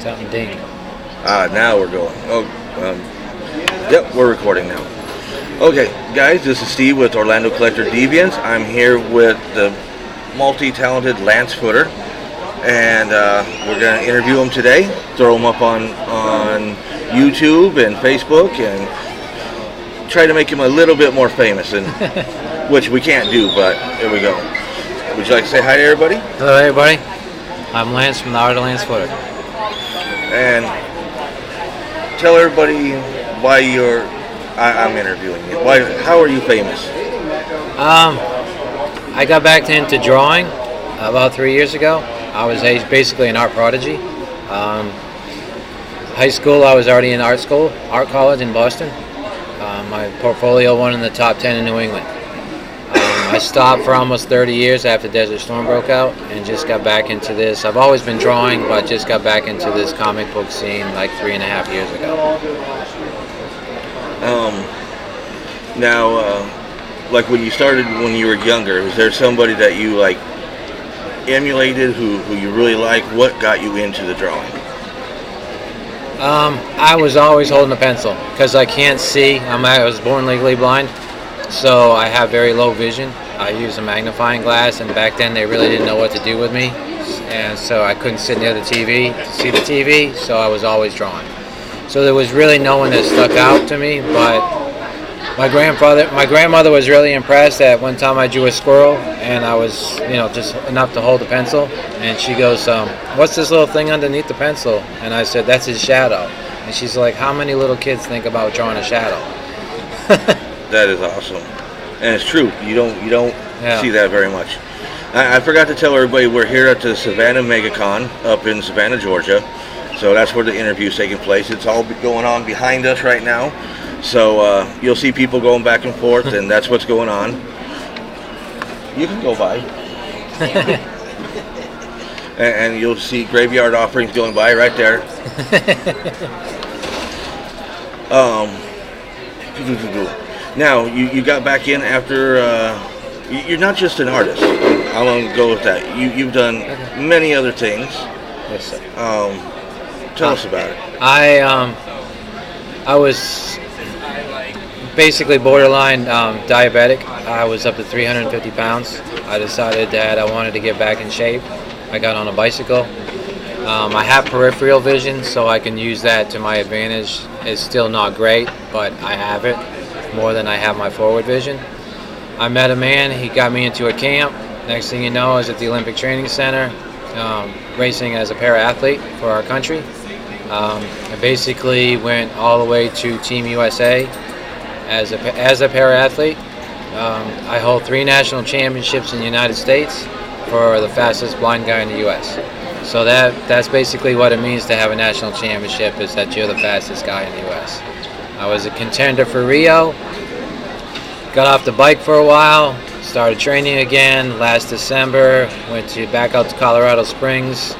Something ding. Now we're going. Yep, we're recording now. Okay, guys, this is Steve with Orlando Collector Deviants. I'm here with the multi-talented Lance Footer, and we're going to interview him today, throw him up on YouTube and Facebook, and try to make him a little bit more famous, and which we can't do, but here we go. Would you like to say hi to everybody? Hello, everybody. I'm Lance from the Art of Lance Footer. And tell everybody why I'm interviewing you. How are you famous? I got back into drawing about 3 years ago. I was basically an art prodigy. High school, I was already in art college in Boston. My portfolio won in the top 10 in New England. I stopped for almost 30 years after Desert Storm broke out and just got back into this. I've always been drawing, but just got back into this comic book scene like 3.5 years ago. Like when you started when you were younger, was there somebody that you like emulated who you really liked? What got you into the drawing? I was always holding a pencil because I can't see. I was born legally blind. So I have very low vision. I use a magnifying glass, and back then they really didn't know what to do with me, and so I couldn't sit near the TV to see the TV, so I was always drawing. So there was really no one that stuck out to me, but my grandmother was really impressed that one time I drew a squirrel, and I was, just enough to hold the pencil, and she goes, what's this little thing underneath the pencil? And I said, that's his shadow. And she's like, how many little kids think about drawing a shadow? That is awesome, and it's true. You don't see that very much. I forgot to tell everybody we're here at the Savannah MegaCon up in Savannah, Georgia. So that's where the interview is taking place. It's all going on behind us right now. So you'll see people going back and forth, and that's what's going on. You can go by, and you'll see graveyard offerings going by right there. Now, you got back in after, you're not just an artist. I'm going to go with that. You've done many other things. Yes, sir. Tell us about it. I was basically borderline diabetic. I was up to 350 pounds. I decided that I wanted to get back in shape. I got on a bicycle. I have peripheral vision, so I can use that to my advantage. It's still not great, but I have it more than I have my forward vision. I met a man, he got me into a camp. Next thing you know, I was at the Olympic Training Center, racing as a para-athlete for our country. I basically went all the way to Team USA as a para-athlete. I hold 3 national championships in the United States for the fastest blind guy in the US. So that's basically what it means to have a national championship, is that you're the fastest guy in the US. I was a contender for Rio, got off the bike for a while, started training again last December, went back out to Colorado Springs,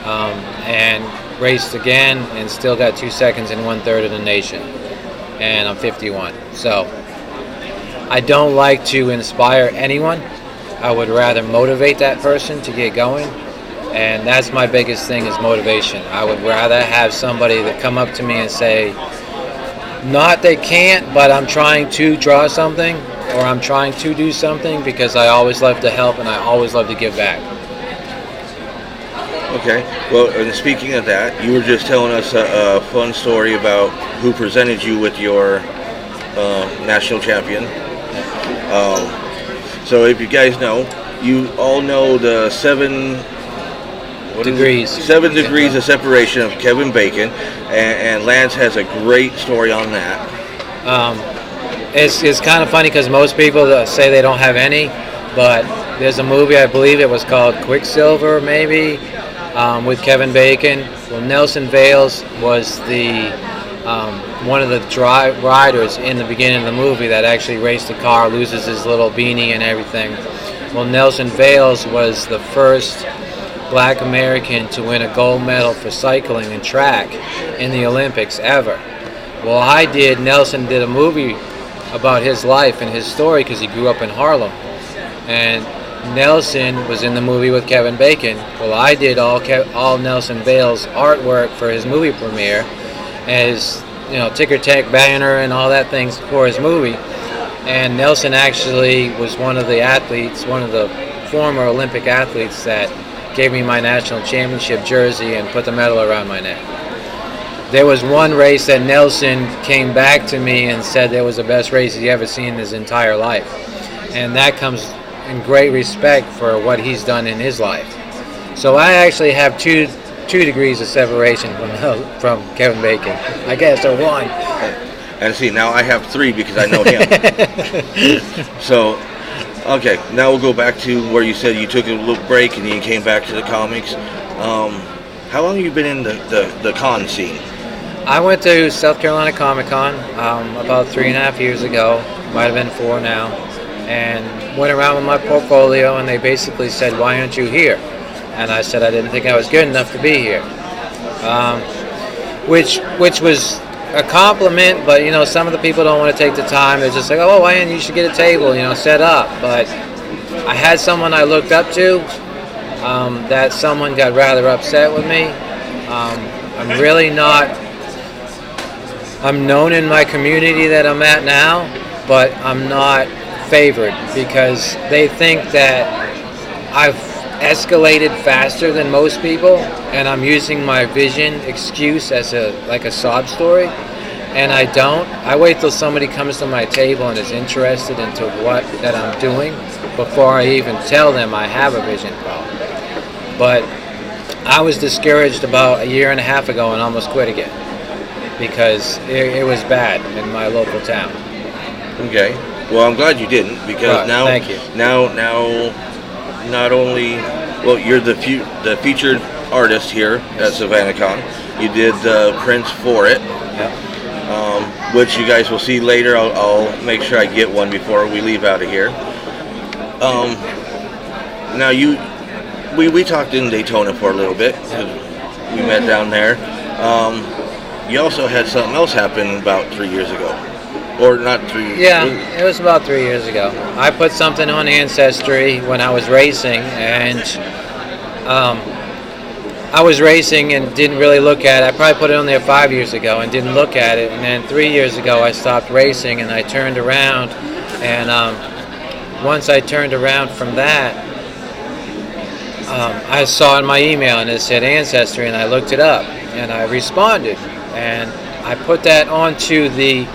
and raced again, and still got 2 seconds and 1/3 of the nation, and I'm 51. So I don't like to inspire anyone. I would rather motivate that person to get going, and that's my biggest thing, is motivation. I would rather have somebody that come up to me and say, not they can't, but I'm trying to draw something, or I'm trying to do something, because I always love to help and I always love to give back. Okay, well, and speaking of that, you were just telling us a fun story about who presented you with your national champion. So if you guys know, you all know the 7 degrees of separation of Kevin Bacon, and Lance has a great story on that. It's kind of funny because most people say they don't have any, but there's a movie, I believe it was called Quicksilver, maybe, with Kevin Bacon. Well, Nelson Vales was one of the riders in the beginning of the movie that actually raced the car, loses his little beanie and everything. Well, Nelson Vales was the first Black American to win a gold medal for cycling and track in the Olympics ever. Well, Nelson did a movie about his life and his story because he grew up in Harlem. And Nelson was in the movie with Kevin Bacon. Well, I did all Nelson Bale's artwork for his movie premiere, and his ticker tape banner and all that things for his movie. And Nelson actually was one of the athletes, one of the former Olympic athletes that gave me my national championship jersey and put the medal around my neck. There was one race that Nelson came back to me and said that was the best race he ever seen in his entire life. And that comes in great respect for what he's done in his life. So I actually have two degrees of separation from Kevin Bacon. I guess, or one. And see, now I have 3 because I know him. So, okay, now we'll go back to where you said you took a little break and you came back to the comics. How long have you been in the con scene? I went to South Carolina Comic Con about 3.5 years ago. Might have been 4 now. And went around with my portfolio, and they basically said, "Why aren't you here?" And I said I didn't think I was good enough to be here, which was a compliment. But some of the people don't want to take the time. They're just like, "Oh, Wayne, you should get a table, set up." But I had someone I looked up to. That someone got rather upset with me. I'm really not. I'm known in my community that I'm at now, but I'm not favored because they think that I've escalated faster than most people, and I'm using my vision excuse as a sob story, and I don't. I wait till somebody comes to my table and is interested into what that I'm doing before I even tell them I have a vision problem. But I was discouraged about 1.5 years ago and almost quit again because it was bad in my local town. Okay. Well, I'm glad you didn't because now, thank you. Now, not only you're the featured artist here at Savannah Con. You did prints for it, which you guys will see later. I'll make sure I get one before we leave out of here. Now we talked in Daytona for a little bit. We met down there. You also had something else happen about 3 years ago. Or not 3 years. Yeah, it was about 3 years ago. I put something on Ancestry when I was racing, and I was racing and didn't really look at it. I probably put it on there 5 years ago and didn't look at it. And then 3 years ago, I stopped racing and I turned around. And once I turned around from that, I saw in my email and it said Ancestry, and I looked it up and I responded. And I put that onto the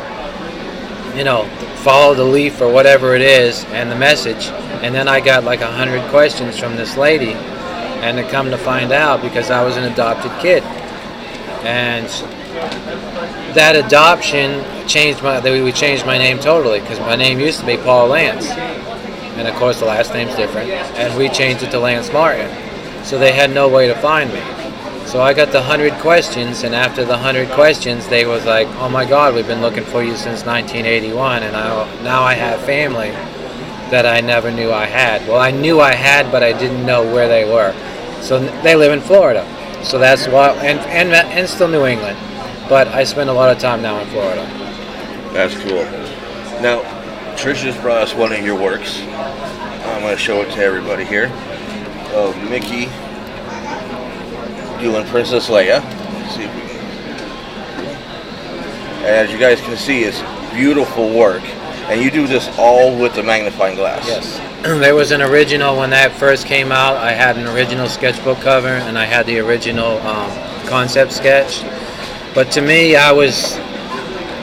follow the leaf or whatever it is, and the message, and then I got 100 questions from this lady, and to come to find out, because I was an adopted kid, and that adoption changed we changed my name totally, because my name used to be Paul Lance, and of course the last name's different, and we changed it to Lance Martin, so they had no way to find me. So I got the 100 questions, and after the 100 questions, they was like, "Oh my God, we've been looking for you since 1981, and now I have family that I never knew I had." Well, I knew I had, but I didn't know where they were. So they live in Florida, so that's why, and still New England, but I spend a lot of time now in Florida. That's cool. Now, Trish just brought us one of your works. I'm going to show it to everybody here. Of Mickey doing Princess Leia. Let's see if we can. And as you guys can see, it's beautiful work. And you do this all with the magnifying glass. Yes. There was an original when that first came out. I had an original sketchbook cover, and I had the original concept sketch. But to me, I was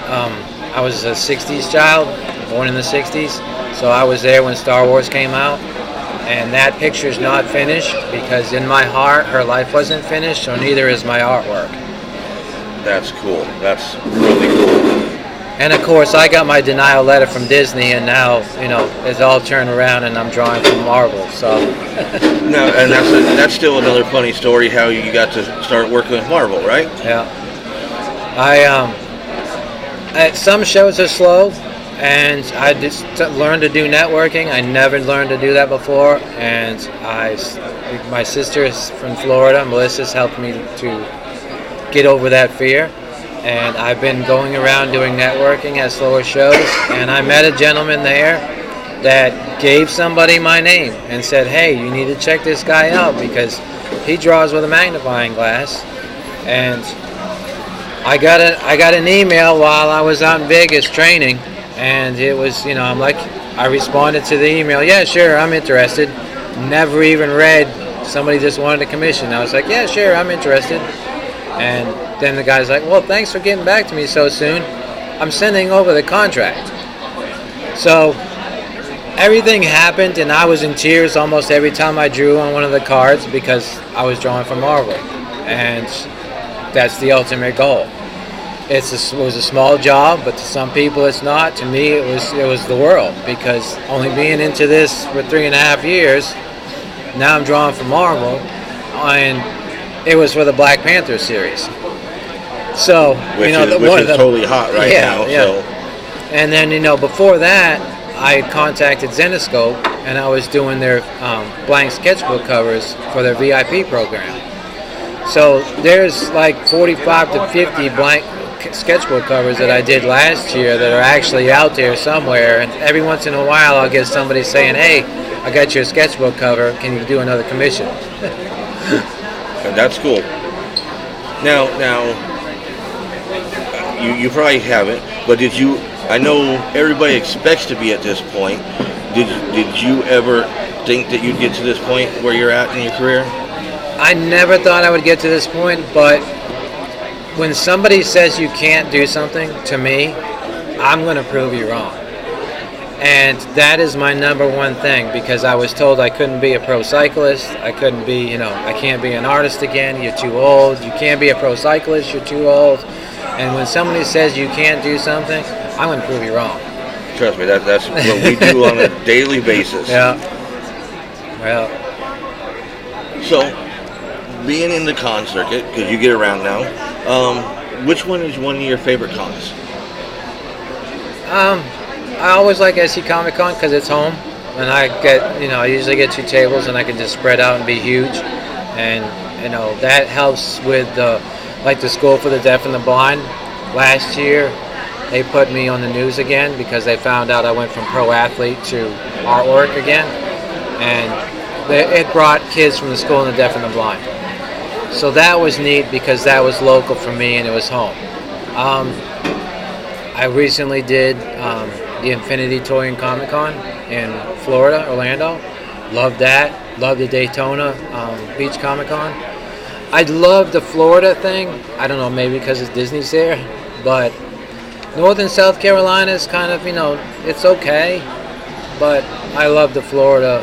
a 60s child, born in the 60s. So I was there when Star Wars came out. And that picture's not finished because in my heart, her life wasn't finished, so neither is my artwork. That's cool. That's really cool. And of course, I got my denial letter from Disney, and now, it's all turned around and I'm drawing from Marvel, so. No, and that's still another funny story, how you got to start working with Marvel, right? Yeah. Some shows are slow. And I just learned to do networking. I never learned to do that before. And my sister is from Florida. Melissa's helped me to get over that fear. And I've been going around doing networking at slower shows. And I met a gentleman there that gave somebody my name and said, hey, you need to check this guy out because he draws with a magnifying glass. And I got an email while I was out in Vegas training, and it was, I responded to the email, yeah, sure, I'm interested. Never even read, somebody just wanted a commission. I was like, yeah, sure, I'm interested. And then the guy's like, well, thanks for getting back to me so soon. I'm sending over the contract. So everything happened, and I was in tears almost every time I drew on one of the cards because I was drawing for Marvel. And that's the ultimate goal. It was a small job, but to some people it's not. To me, it was the world, because only being into this for 3.5 years, now I'm drawing for Marvel, and it was for the Black Panther series. So, which is totally hot right now. Yeah. So. And then, before that, I contacted Zenescope, and I was doing their blank sketchbook covers for their VIP program. So there's like 45 to 50 blank sketchbook covers that I did last year that are actually out there somewhere, and every once in a while I'll get somebody saying, hey, I got your sketchbook cover, can you do another commission? That's cool. Now you probably haven't, but did you, I know everybody expects to be at this point, did you ever think that you'd get to this point where you're at in your career? I never thought I would get to this point, but when somebody says you can't do something, to me, I'm going to prove you wrong. And that is my number one thing, because I was told I couldn't be a pro cyclist, I couldn't be, I can't be an artist again, you're too old, you can't be a pro cyclist, you're too old. And when somebody says you can't do something, I'm going to prove you wrong. Trust me, that's what we do on a daily basis. Yeah. Well. So, being in the con circuit, because you get around now, which one is one of your favorite cons? I always like SC Comic Con because it's home, and I get, I usually get 2 tables, and I can just spread out and be huge, and that helps with the School for the Deaf and the Blind. Last year, they put me on the news again because they found out I went from pro athlete to artwork again, and it brought kids from the School of the Deaf and the Blind. So that was neat because that was local for me and it was home. I recently did the Infinity Toy and Comic Con in Florida, Orlando. Loved that. Loved the Daytona Beach Comic Con. I love the Florida thing. I don't know, maybe because it's Disney's there, but Northern South Carolina is kind of, it's okay, but I love the Florida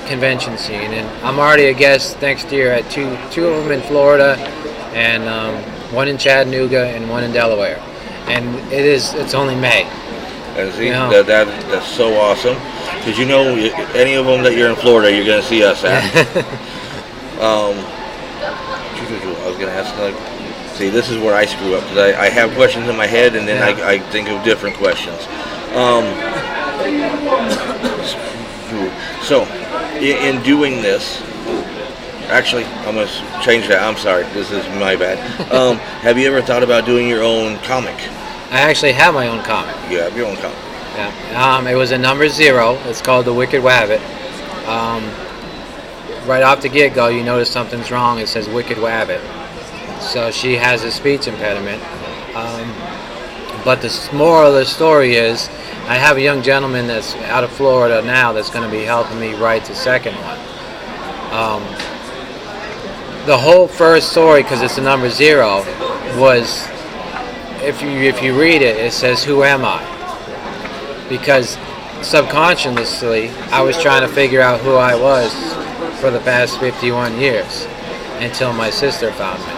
convention scene, and I'm already a guest next year at two of them in Florida, and one in Chattanooga and one in Delaware, and it's only May. And see, that's so awesome, because any of them that you're in Florida, you're going to see us at. I was going to ask, see, this is where I screw up, because I have questions in my head, and then I think of different questions. So, in doing this, actually, I'm going to change that. I'm sorry, this is my bad. Have you ever thought about doing your own comic? I actually have my own comic. You have your own comic. Yeah. It was a number 0. It's called The Wicked Wabbit. Right off the get-go, you notice something's wrong. It says Wicked Wabbit. So she has a speech impediment. But the moral of the story is, I have a young gentleman that's out of Florida now that's going to be helping me write the second one. The whole first story, because it's a number 0, was, if you read it, it says, who am I? Because subconsciously, I was trying to figure out who I was for the past 51 years until my sister found me.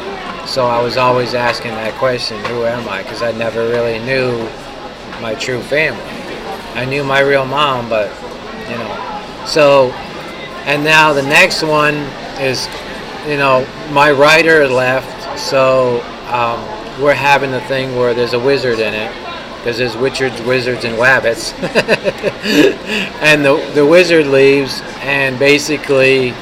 So I was always asking that question, who am I? Because I never really knew my true family. I knew my real mom, but, So, and now the next one is, my writer left, so we're having the thing where there's a wizard in it, because there's wizards and wabbits. And the wizard leaves, and basically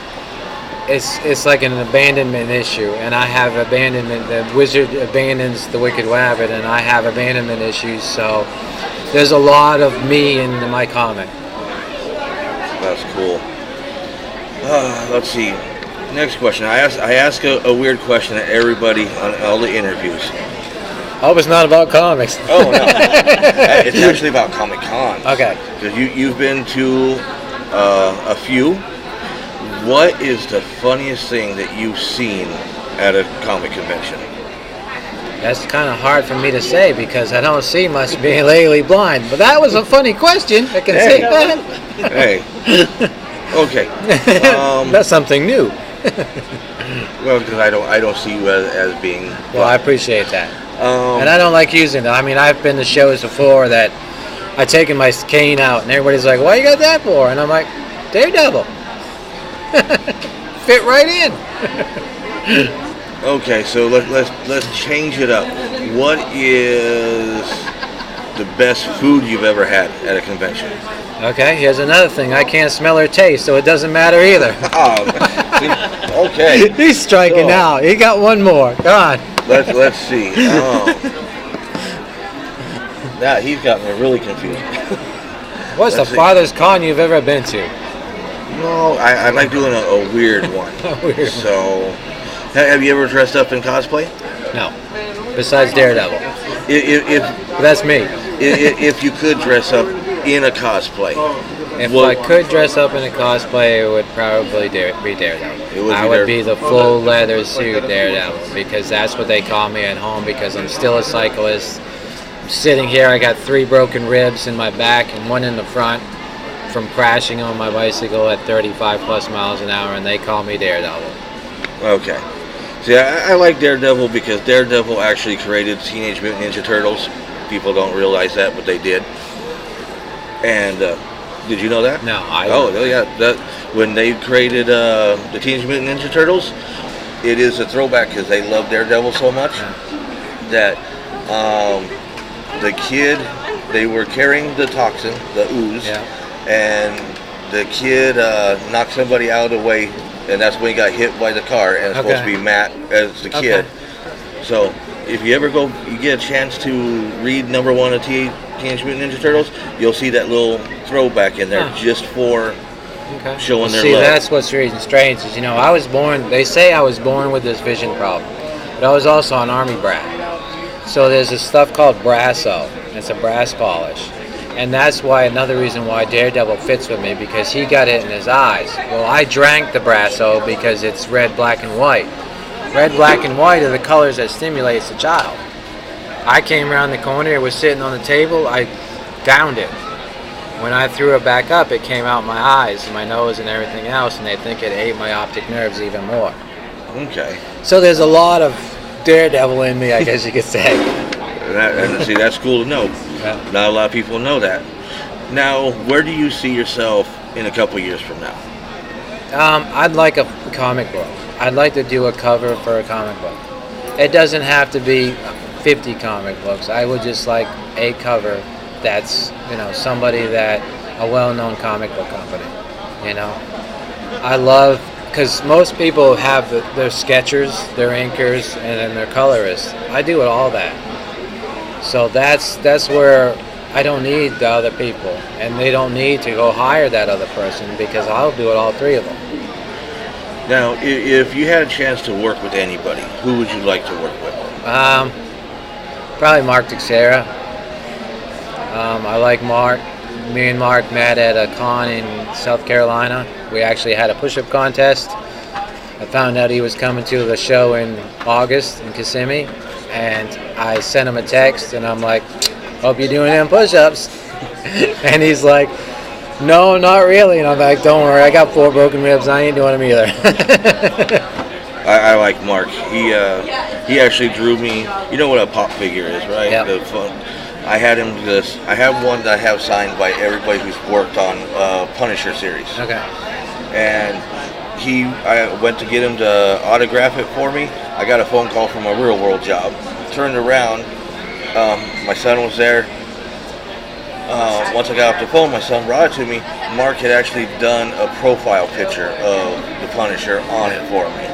it's like an abandonment issue, and I have abandonment. The wizard abandons the Wicked Wabbit, and I have abandonment issues, so there's a lot of me in my comic. That's cool. Let's see. Next question. I ask a weird question to everybody on all the interviews. I hope it's not about comics. Oh, no. It's actually about Comic Con. Okay. Because you've been to a few. What is the funniest thing that you've seen at a comic convention? That's kind of hard for me to say because I don't see much being legally blind. But that was a funny question. I can say that. Hey. Okay. That's something new. Well, because I don't see you as being blind. Well, I appreciate that. And I don't like using them. I mean, I've been to shows before that I've taken my cane out and everybody's like, "Why you got that for?" And I'm like, "Daredevil." Fit right in. Okay, so let's change it up. What is the best food you've ever had at a convention? Okay, here's another thing. I can't smell or taste, so it doesn't matter either. Okay. He's striking out. He got one more. Go on. Let's see. Now he's got me really confused. What's the farthest con you've ever been to? No, I like doing a weird one. Weird. So, have you ever dressed up in cosplay? No. Besides Daredevil. If That's me. if you could dress up in a cosplay, If I could dress up in a cosplay, it would probably be Daredevil. I would be the full leather suit Daredevil because that's what they call me at home because I'm still a cyclist. I'm sitting here, I got 3 broken ribs in my back and 1 in the front from crashing on my bicycle at 35 plus miles an hour, and they call me Daredevil. Okay. See, I like Daredevil because Daredevil actually created Teenage Mutant Ninja Turtles. People don't realize that, but they did. And did you know that? No, I Oh, yeah. That when they created the Teenage Mutant Ninja Turtles, it is a throwback because they love Daredevil so much that the kid, they were carrying the toxin, the ooze, and the kid knocked somebody out of the way, and that's when he got hit by the car, and it's supposed to be Matt as the kid. So if you ever you get a chance to read #1 of Teenage Mutant Ninja Turtles, you'll see that little throwback in there just for showing their love. That's what's really strange is, I was born, they say I was born with this vision problem, but I was also an Army brat. So there's this stuff called Brasso. It's a brass polish. And that's another reason why Daredevil fits with me, because he got it in his eyes. Well, I drank the Brasso because it's red, black, and white. Red, black, and white are the colors that stimulates the child. I came around the corner, it was sitting on the table, I downed it. When I threw it back up, it came out my eyes, my nose, and everything else, and they think it ate my optic nerves even more. Okay. So there's a lot of Daredevil in me, I guess you could say. And see, that's cool to know. Yeah. Not a lot of people know that. Now, where do you see yourself in a couple years from now? I'd like a comic book. I'd like to do a cover for a comic book. It doesn't have to be 50 comic books. I would just like a cover that's, somebody a well-known comic book company, I love, because most people have their sketchers, their inkers, and then their colorists. I do all that. So that's where I don't need the other people, and they don't need to go hire that other person because I'll do it all 3 of them. Now, if you had a chance to work with anybody, who would you like to work with? Probably Mark Teixeira. I like Mark. Me and Mark met at a con in South Carolina. We actually had a push-up contest. I found out he was coming to the show in August in Kissimmee, and I sent him a text, and I'm like, "Hope you're doing them push-ups." And he's like, "No, not really." And I'm like, "Don't worry, I got 4 broken ribs. I ain't doing them either." I like Mark. He actually drew me. You know what a pop figure is, right? Yep. I had him I have one that I have signed by everybody who's worked on Punisher series. Okay. And I went to get him to autograph it for me. I got a phone call from a real world job. Turned around, my son was there. Once I got off the phone, my son brought it to me. Mark had actually done a profile picture of the Punisher on it for me.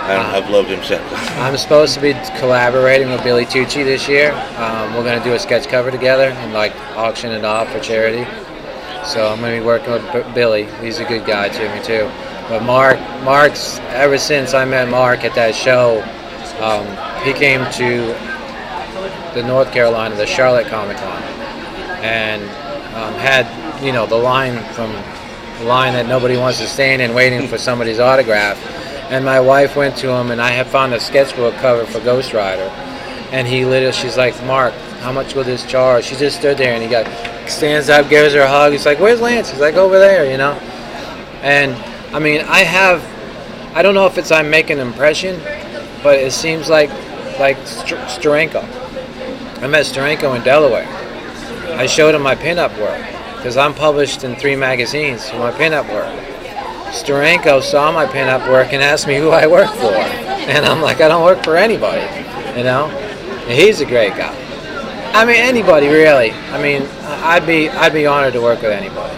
And I've loved him since. I'm supposed to be collaborating with Billy Tucci this year. We're going to do a sketch cover together and auction it off for charity. So I'm going to be working with Billy. He's a good guy to me too. But Mark's ever since I met Mark at that show, he came to the North Carolina, the Charlotte Comic Con, and had the line that nobody wants to stand in waiting for somebody's autograph. And my wife went to him, and I had found a sketchbook cover for Ghost Rider, and she's like, Mark, how much will this charge? She just stood there, and he stands up, gives her a hug. He's like, where's Lance? He's like, over there, And I mean, I don't know if I'm making an impression, but it seems like Steranko. I met Steranko in Delaware. I showed him my pinup work because I'm published in 3 magazines for my pinup work. Steranko saw my pinup work and asked me who I work for, and I'm like, I don't work for anybody, And he's a great guy. I mean, anybody really. I mean, I'd be honored to work with anybody.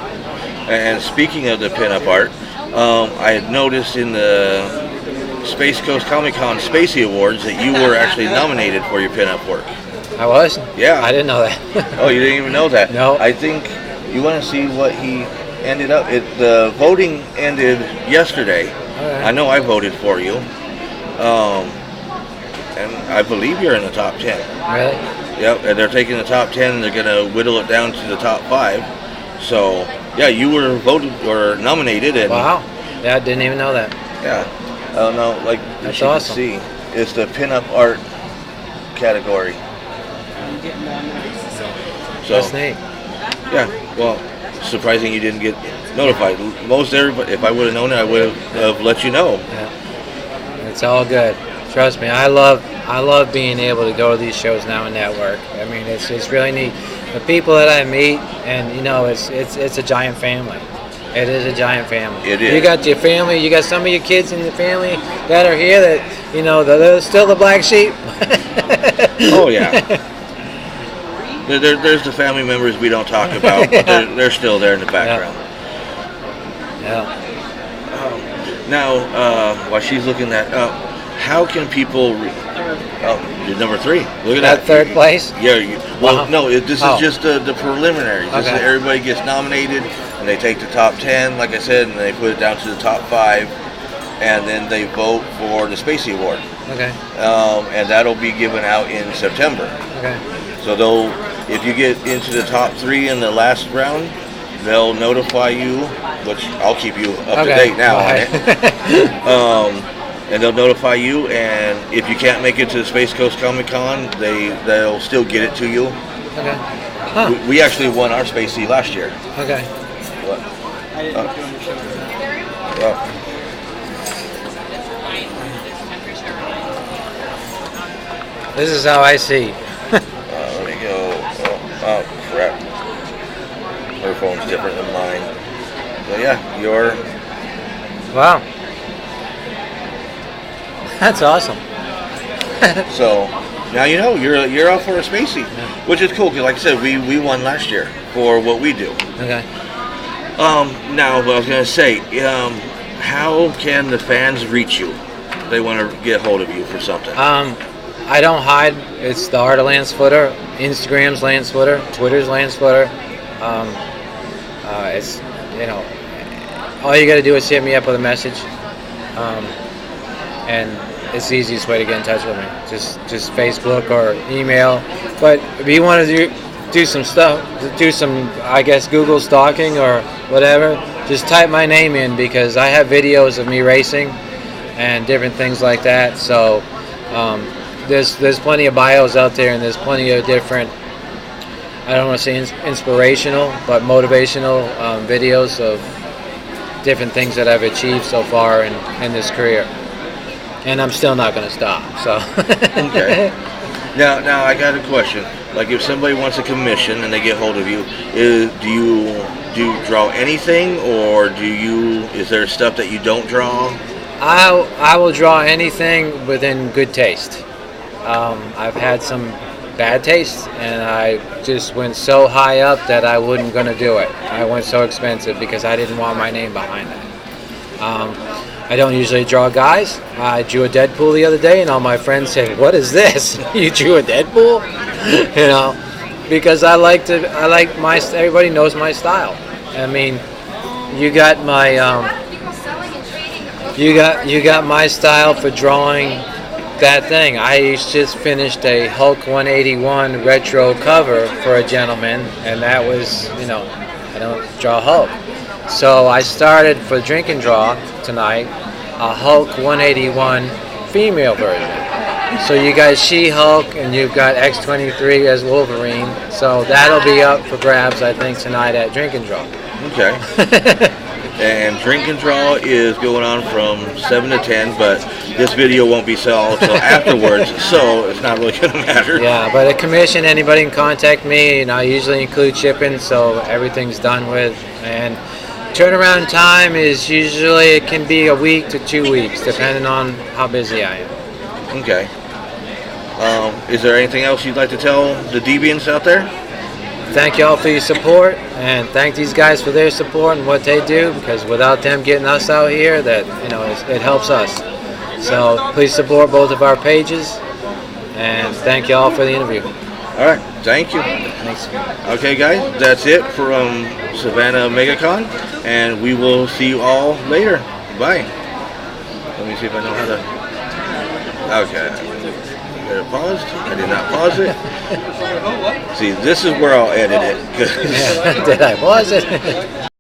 And speaking of the pinup art, I had noticed in the Space Coast Comic Con Spacey Awards that you were actually nominated for your pinup work. I was? Yeah. I didn't know that. Oh, you didn't even know that? No. I think you want to see what he ended up. The voting ended yesterday. Right. I know I voted for you. And I believe you're in the top 10. Really? Yep, and they're taking the top 10 and they're going to whittle it down to the top 5. So, yeah, you were voted or nominated. And wow. Yeah, I didn't even know that. Yeah. Oh, no, like that's you awesome. can see, it's the pinup art category. So, that's neat. Yeah, well, surprising you didn't get notified. Most everybody, if I would have known it, I would have let you know. Yeah. It's all good. Trust me, I love being able to go to these shows now and network. I mean, it's really neat. The people that I meet, and it's a giant family. It is a giant family. It is. You got your family. You got some of your kids in the family that are here that they're still the black sheep. Oh yeah. There's the family members we don't talk about, but they're still there in the background. Yeah. Now, while she's looking that up, how can people? You're number 3. Look at that. Third place. Yeah. Well, Wow. no. This is just the preliminaries. This is everybody gets nominated, and they take the top 10, like I said, and they put it down to the top 5, and then they vote for the Spacey Award. Okay. And that'll be given out in September. Okay. So if you get into the top 3 in the last round, they'll notify you, which I'll keep you up to date now on it. And they'll notify you, and if you can't make it to the Space Coast Comic Con, they'll still get it to you. Okay. Huh. We actually won our Spacey last year. Okay. What? This is how I see. Let me go. Oh, crap. Her phone's different than mine. So yeah, you're. Wow. That's awesome. So now you're up for a Spacey, which is cool because, like I said, we won last year for what we do. Okay. Now what I was gonna say, how can the fans reach you? If they want to get hold of you for something. I don't hide. It's the Art of Lance Footer. Instagram's Lance Footer. Twitter's Lance Footer. It's all you got to do is hit me up with a message, and it's the easiest way to get in touch with me. Just Facebook or email. But if you want to do some stuff, I guess Google stalking or whatever, just type my name in because I have videos of me racing and different things like that. So there's plenty of bios out there, and there's plenty of different, I don't want to say inspirational, but motivational videos of different things that I've achieved so far in this career. And I'm still not going to stop. So. Okay. Now I got a question. Like, if somebody wants a commission and they get hold of you, do you draw anything, or is there stuff that you don't draw? I will draw anything within good taste. I've had some bad taste, and I just went so high up that I wasn't going to do it. I went so expensive because I didn't want my name behind that. I don't usually draw guys. I drew a Deadpool the other day, and all my friends said, "What is this? You drew a Deadpool?" Because everybody knows my style. I mean, you got my you got my style for drawing that thing. I just finished a Hulk 181 retro cover for a gentleman, and that was, I don't draw Hulk. So I started for Drink and Draw tonight a Hulk 181 female version. So you got She-Hulk and you've got X-23 as Wolverine. So that'll be up for grabs, I think, tonight at Drink and Draw. Okay. And Drink and Draw is going on from 7 to 10, but this video won't be sold until afterwards, so it's not really going to matter. Yeah, but a commission, anybody can contact me, and I usually include shipping, so everything's done with. And turnaround time is usually, it can be a week to 2 weeks, depending on how busy I am. Okay. Is there anything else you'd like to tell the Deviants out there? Thank y'all for your support, and thank these guys for their support and what they do, because without them getting us out here, that it helps us. So please support both of our pages, and thank y'all for the interview. All right, thank you. Thanks. Okay, guys, that's it from Savannah MegaCon, and we will see you all later. Bye. Let me see if I know how to. Okay. Did I pause? I did not pause it. See, this is where I'll edit it. Did I pause it?